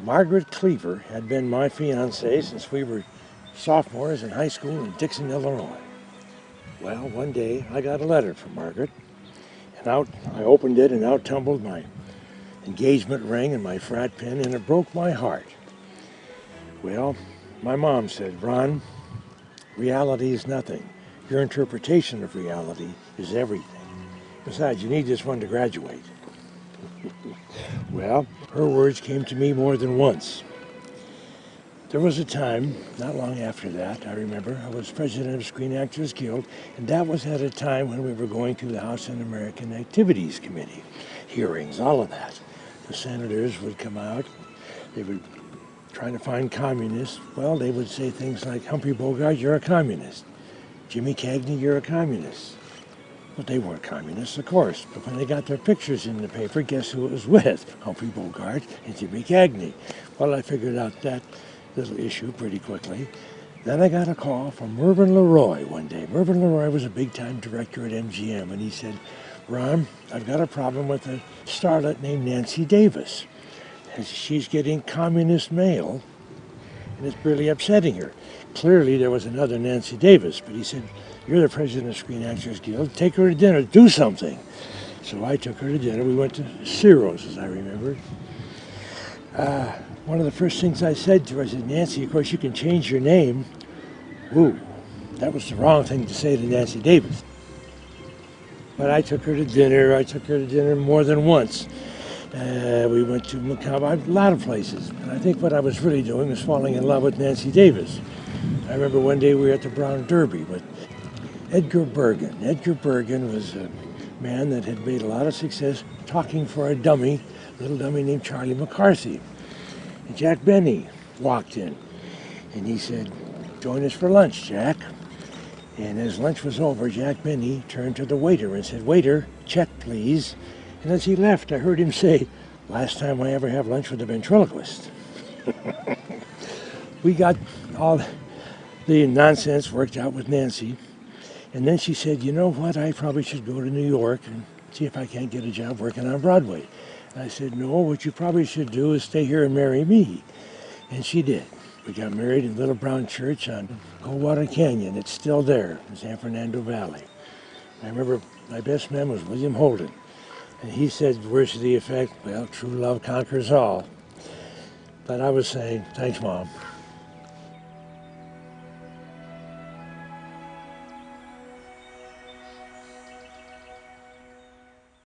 Margaret Cleaver had been my fiancée since we were sophomores in high school in Dixon, Illinois. Well, one day I got a letter from Margaret, and out I opened it, and out tumbled my engagement ring and my frat pin, and it broke my heart. Well, my mom said, "Ron, reality is nothing. Your interpretation of reality is everything. Besides, you need this one to graduate." Well, her words came to me more than once. There was a time, not long after that, I remember, I was president of Screen Actors Guild, and that was at a time when we were going through the House Un-American Activities Committee, hearings, all of that. The senators would come out, they would try to find communists. Well, they would say things like, "Humphrey Bogart, you're a communist. Jimmy Cagney, you're a communist." But they weren't communists, of course. But when they got their pictures in the paper, guess who it was with? Humphrey Bogart and Jimmy Cagney. Well, I figured out that little issue pretty quickly. Then I got a call from Mervyn LeRoy one day. Mervyn LeRoy was a big-time director at MGM, and he said, "Ron, I've got a problem with a starlet named Nancy Davis. And she's getting communist mail, and it's really upsetting her." Clearly, there was another Nancy Davis, but he said, "You're the president of Screen Actors Guild. Take her to dinner. Do something." So I took her to dinner. We went to Ciro's, as I remember. One of the first things I said to her, I said, "Nancy, of course you can change your name." Ooh, that was the wrong thing to say to Nancy Davis. But I took her to dinner. I took her to dinner more than once. We went to Macau, a lot of places. And I think what I was really doing was falling in love with Nancy Davis. I remember one day we were at the Brown Derby with Edgar Bergen. Edgar Bergen was a man that had made a lot of success talking for a dummy, little dummy named Charlie McCarthy. And Jack Benny walked in, and he said, "Join us for lunch, Jack." And as lunch was over, Jack Benny turned to the waiter and said, "Waiter, check, please." And as he left, I heard him say, "Last time I ever have lunch with a ventriloquist." We got all the nonsense worked out with Nancy. And then she said, "You know what, I probably should go to New York and see if I can't get a job working on Broadway." And I said, "No, what you probably should do is stay here and marry me." And she did. We got married in Little Brown Church on Coldwater Canyon. It's still there in San Fernando Valley. I remember my best man was William Holden. And he said words to the effect, "Well, true love conquers all." But I was saying, "Thanks, Mom."